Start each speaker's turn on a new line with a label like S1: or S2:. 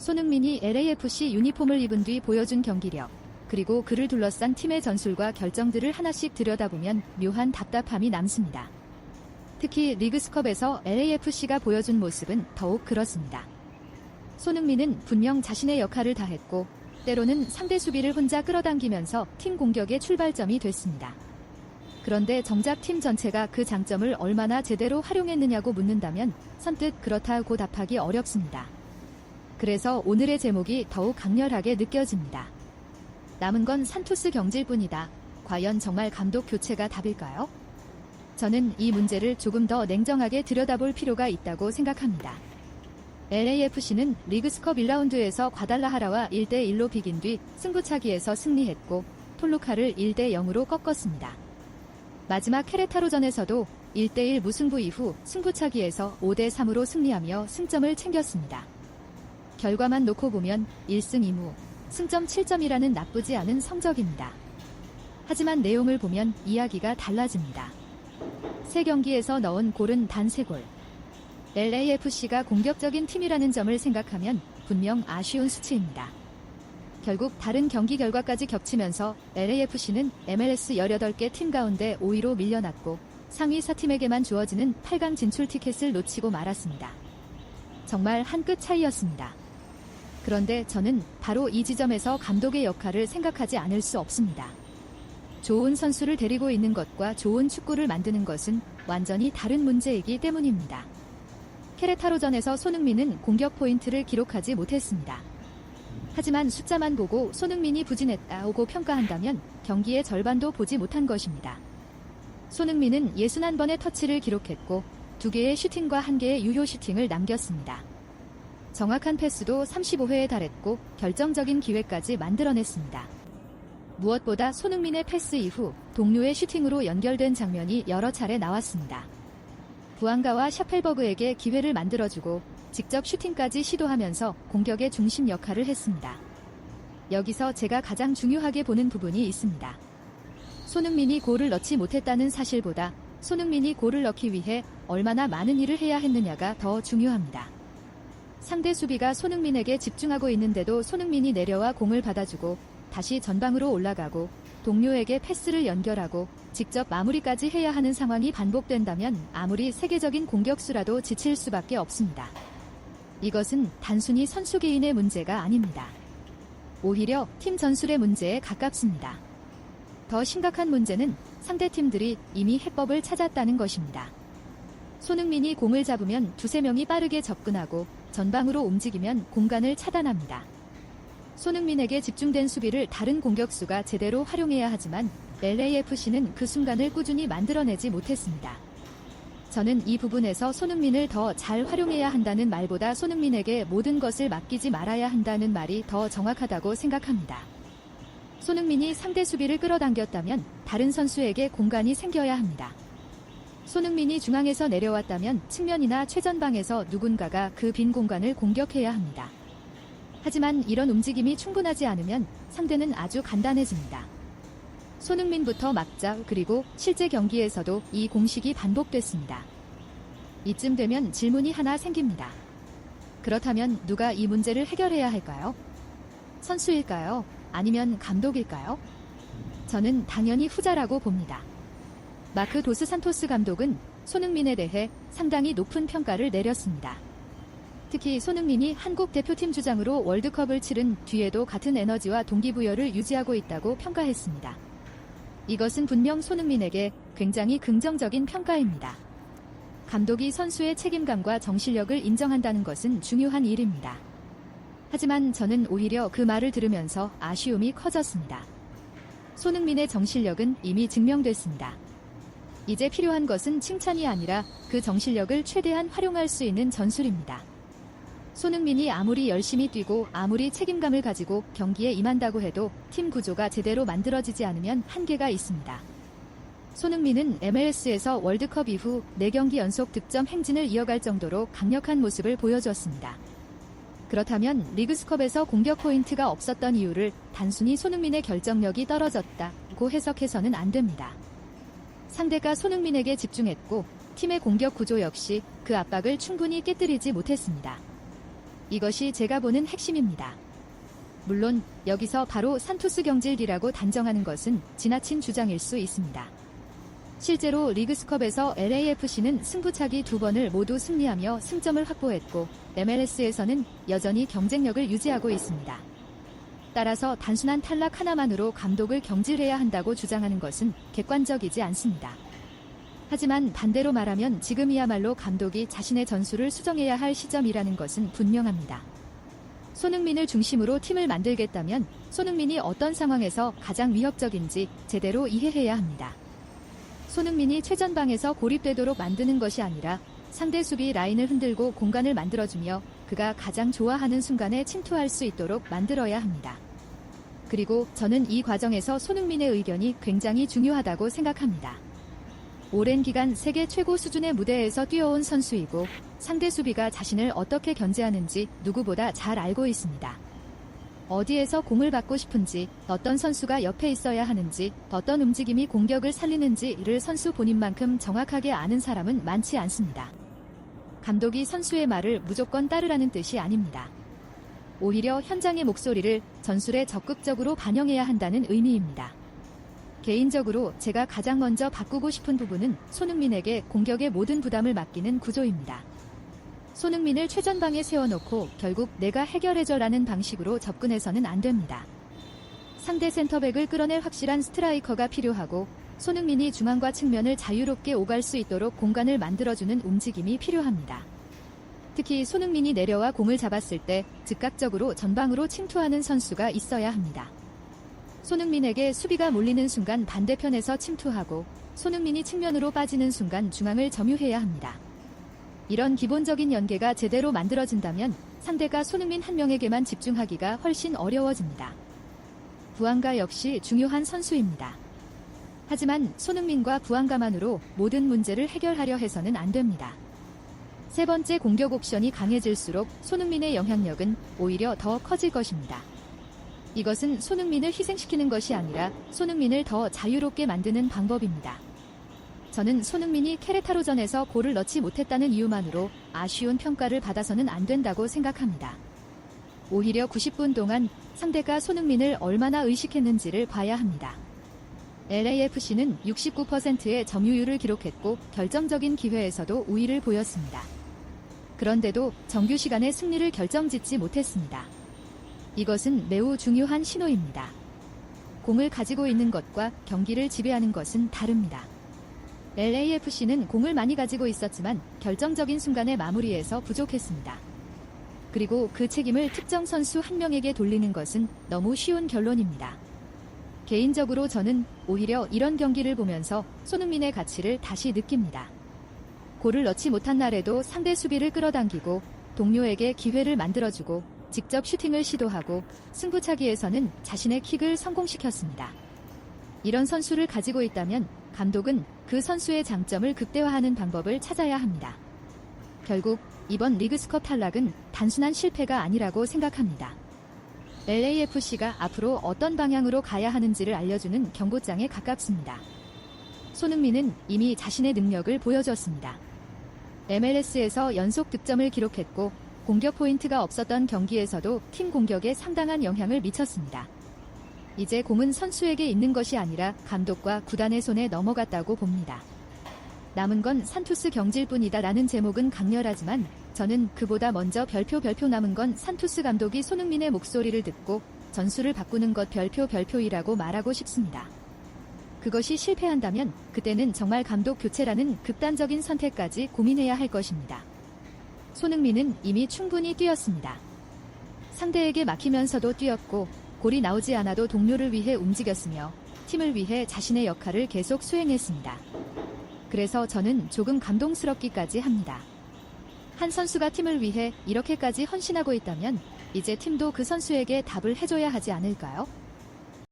S1: 손흥민이 LAFC 유니폼을 입은 뒤 보여준 경기력, 그리고 그를 둘러싼 팀의 전술과 결정들을 하나씩 들여다보면 묘한 답답함이 남습니다. 특히 리그스컵에서 LAFC가 보여준 모습은 더욱 그렇습니다. 손흥민은 분명 자신의 역할을 다했고 때로는 상대 수비를 혼자 끌어당기면서 팀 공격의 출발점이 됐습니다. 그런데 정작 팀 전체가 그 장점을 얼마나 제대로 활용했느냐고 묻는다면 선뜻 그렇다고 답하기 어렵습니다. 그래서 오늘의 제목이 더욱 강렬하게 느껴집니다. 남은 건 산토스 경질뿐이다. 과연 정말 감독 교체가 답일까요? 저는 이 문제를 조금 더 냉정하게 들여다볼 필요가 있다고 생각합니다. LAFC는 리그스컵 1라운드에서 과달라하라와 1대1로 비긴 뒤 승부차기에서 승리했고 톨루카를 1대0으로 꺾었습니다. 마지막 케레타로전에서도 1대1 무승부 이후 승부차기에서 5대3으로 승리하며 승점을 챙겼습니다. 결과만 놓고 보면 1승 2무, 승점 7점이라는 나쁘지 않은 성적입니다. 하지만 내용을 보면 이야기가 달라집니다. 3경기에서 넣은 골은 단 3골. LAFC가 공격적인 팀이라는 점을 생각하면 분명 아쉬운 수치입니다. 결국 다른 경기 결과까지 겹치면서 LAFC는 MLS 18개 팀 가운데 5위로 밀려났고 상위 4팀에게만 주어지는 8강 진출 티켓을 놓치고 말았습니다. 정말 한 끗 차이였습니다. 그런데 저는 바로 이 지점에서 감독의 역할을 생각하지 않을 수 없습니다. 좋은 선수를 데리고 있는 것과 좋은 축구를 만드는 것은 완전히 다른 문제이기 때문입니다. 케레타로전에서 손흥민은 공격 포인트를 기록하지 못했습니다. 하지만 숫자만 보고 손흥민이 부진했다고 평가한다면 경기의 절반도 보지 못한 것입니다. 손흥민은 61번의 터치를 기록했고 2개의 슈팅과 1개의 유효 슈팅을 남겼습니다. 정확한 패스도 35회에 달했고 결정적인 기회까지 만들어냈습니다. 무엇보다 손흥민의 패스 이후 동료의 슈팅으로 연결된 장면이 여러 차례 나왔습니다. 부안가와 샤펠버그에게 기회를 만들어주고 직접 슈팅까지 시도하면서 공격의 중심 역할을 했습니다. 여기서 제가 가장 중요하게 보는 부분이 있습니다. 손흥민이 골을 넣지 못했다는 사실보다 손흥민이 골을 넣기 위해 얼마나 많은 일을 해야 했느냐가 더 중요합니다. 상대 수비가 손흥민에게 집중하고 있는데도 손흥민이 내려와 공을 받아주고 다시 전방으로 올라가고 동료에게 패스를 연결하고 직접 마무리까지 해야 하는 상황이 반복된다면 아무리 세계적인 공격수라도 지칠 수밖에 없습니다. 이것은 단순히 선수 개인의 문제가 아닙니다. 오히려 팀 전술의 문제에 가깝습니다. 더 심각한 문제는 상대 팀들이 이미 해법을 찾았다는 것입니다. 손흥민이 공을 잡으면 2-3명이 빠르게 접근하고 전방으로 움직이면 공간을 차단합니다. 손흥민에게 집중된 수비를 다른 공격수가 제대로 활용해야 하지만 LAFC는 그 순간을 꾸준히 만들어내지 못했습니다. 저는 이 부분에서 손흥민을 더 잘 활용해야 한다는 말보다 손흥민에게 모든 것을 맡기지 말아야 한다는 말이 더 정확하다고 생각합니다. 손흥민이 상대 수비를 끌어당겼다면 다른 선수에게 공간이 생겨야 합니다. 손흥민이 중앙에서 내려왔다면 측면이나 최전방에서 누군가가 그 빈 공간을 공격해야 합니다. 하지만 이런 움직임이 충분하지 않으면 상대는 아주 간단해집니다. 손흥민부터 막자 그리고 실제 경기에서도 이 공식이 반복됐습니다. 이쯤 되면 질문이 하나 생깁니다. 그렇다면 누가 이 문제를 해결해야 할까요? 선수일까요? 아니면 감독일까요? 저는 당연히 후자라고 봅니다. 마크 도스 산토스 감독은 손흥민에 대해 상당히 높은 평가를 내렸습니다. 특히 손흥민이 한국 대표팀 주장으로 월드컵을 치른 뒤에도 같은 에너지와 동기부여를 유지하고 있다고 평가했습니다. 이것은 분명 손흥민에게 굉장히 긍정적인 평가입니다. 감독이 선수의 책임감과 정신력을 인정한다는 것은 중요한 일입니다. 하지만 저는 오히려 그 말을 들으면서 아쉬움이 커졌습니다. 손흥민의 정신력은 이미 증명됐습니다. 이제 필요한 것은 칭찬이 아니라 그 정신력을 최대한 활용할 수 있는 전술입니다. 손흥민이 아무리 열심히 뛰고 아무리 책임감을 가지고 경기에 임한다고 해도 팀 구조가 제대로 만들어지지 않으면 한계가 있습니다. 손흥민은 MLS에서 월드컵 이후 4경기 연속 득점 행진을 이어갈 정도로 강력한 모습을 보여주었습니다. 그렇다면 리그스컵에서 공격 포인트가 없었던 이유를 단순히 손흥민의 결정력이 떨어졌다고 해석해서는 안 됩니다. 상대가 손흥민에게 집중했고 팀의 공격 구조 역시 그 압박을 충분히 깨뜨리지 못했습니다. 이것이 제가 보는 핵심입니다. 물론 여기서 바로 산토스 경질기라고 단정하는 것은 지나친 주장일 수 있습니다. 실제로 리그스컵에서 LAFC는 승부차기 2번을 모두 승리하며 승점을 확보했고 MLS에서는 여전히 경쟁력을 유지하고 있습니다. 따라서 단순한 탈락 하나만으로 감독을 경질해야 한다고 주장하는 것은 객관적이지 않습니다. 하지만 반대로 말하면 지금이야말로 감독이 자신의 전술을 수정해야 할 시점이라는 것은 분명합니다. 손흥민을 중심으로 팀을 만들겠다면 손흥민이 어떤 상황에서 가장 위협적인지 제대로 이해해야 합니다. 손흥민이 최전방에서 고립되도록 만드는 것이 아니라 상대 수비 라인을 흔들고 공간을 만들어주며 그가 가장 좋아하는 순간에 침투할 수 있도록 만들어야 합니다. 그리고 저는 이 과정에서 손흥민의 의견이 굉장히 중요하다고 생각합니다. 오랜 기간 세계 최고 수준의 무대에서 뛰어온 선수이고 상대 수비가 자신을 어떻게 견제하는지 누구보다 잘 알고 있습니다. 어디에서 공을 받고 싶은지, 어떤 선수가 옆에 있어야 하는지, 어떤 움직임이 공격을 살리는지를 선수 본인만큼 정확하게 아는 사람은 많지 않습니다. 감독이 선수의 말을 무조건 따르라는 뜻이 아닙니다. 오히려 현장의 목소리를 전술에 적극적으로 반영해야 한다는 의미입니다. 개인적으로 제가 가장 먼저 바꾸고 싶은 부분은 손흥민에게 공격의 모든 부담을 맡기는 구조입니다. 손흥민을 최전방에 세워놓고 결국 내가 해결해줘라는 방식으로 접근해서는 안 됩니다. 상대 센터백을 끌어낼 확실한 스트라이커가 필요하고 손흥민이 중앙과 측면을 자유롭게 오갈 수 있도록 공간을 만들어주는 움직임이 필요합니다. 특히 손흥민이 내려와 공을 잡았을 때 즉각적으로 전방으로 침투하는 선수가 있어야 합니다. 손흥민에게 수비가 몰리는 순간 반대편에서 침투하고 손흥민이 측면으로 빠지는 순간 중앙을 점유해야 합니다. 이런 기본적인 연계가 제대로 만들어진다면 상대가 손흥민 한 명에게만 집중하기가 훨씬 어려워집니다. 부안가 역시 중요한 선수입니다. 하지만 손흥민과 부안가만으로 모든 문제를 해결하려 해서는 안 됩니다. 세 번째 공격 옵션이 강해질수록 손흥민의 영향력은 오히려 더 커질 것입니다. 이것은 손흥민을 희생시키는 것이 아니라 손흥민을 더 자유롭게 만드는 방법입니다. 저는 손흥민이 케레타로전에서 골을 넣지 못했다는 이유만으로 아쉬운 평가를 받아서는 안 된다고 생각합니다. 오히려 90분 동안 상대가 손흥민을 얼마나 의식했는지를 봐야 합니다. LAFC는 69%의 점유율을 기록했고 결정적인 기회에서도 우위를 보였습니다. 그런데도 정규 시간에 승리를 결정짓지 못했습니다. 이것은 매우 중요한 신호입니다. 공을 가지고 있는 것과 경기를 지배하는 것은 다릅니다. LAFC는 공을 많이 가지고 있었지만 결정적인 순간의 마무리에서 부족했습니다. 그리고 그 책임을 특정 선수 한 명에게 돌리는 것은 너무 쉬운 결론입니다. 개인적으로 저는 오히려 이런 경기를 보면서 손흥민의 가치를 다시 느낍니다. 골을 넣지 못한 날에도 상대 수비를 끌어당기고 동료에게 기회를 만들어주고 직접 슈팅을 시도하고 승부차기에서는 자신의 킥을 성공시켰습니다. 이런 선수를 가지고 있다면 감독은 그 선수의 장점을 극대화하는 방법을 찾아야 합니다. 결국 이번 리그스컵 탈락은 단순한 실패가 아니라고 생각합니다. LAFC가 앞으로 어떤 방향으로 가야 하는지를 알려주는 경고장에 가깝습니다. 손흥민은 이미 자신의 능력을 보여줬습니다. MLS에서 연속 득점을 기록했고 공격 포인트가 없었던 경기에서도 팀 공격에 상당한 영향을 미쳤습니다. 이제 공은 선수에게 있는 것이 아니라 감독과 구단의 손에 넘어갔다고 봅니다. 남은 건 산투스 경질뿐이다 라는 제목은 강렬하지만 저는 그보다 먼저 별표 남은 건 산투스 감독이 손흥민의 목소리를 듣고 전술을 바꾸는 것 별표이라고 말하고 싶습니다. 그것이 실패한다면 그때는 정말 감독 교체라는 극단적인 선택까지 고민해야 할 것입니다. 손흥민은 이미 충분히 뛰었습니다. 상대에게 막히면서도 뛰었고 골이 나오지 않아도 동료를 위해 움직였으며 팀을 위해 자신의 역할을 계속 수행했습니다. 그래서 저는 조금 감동스럽기까지 합니다. 한 선수가 팀을 위해 이렇게까지 헌신하고 있다면 이제 팀도 그 선수에게 답을 해줘야 하지 않을까요?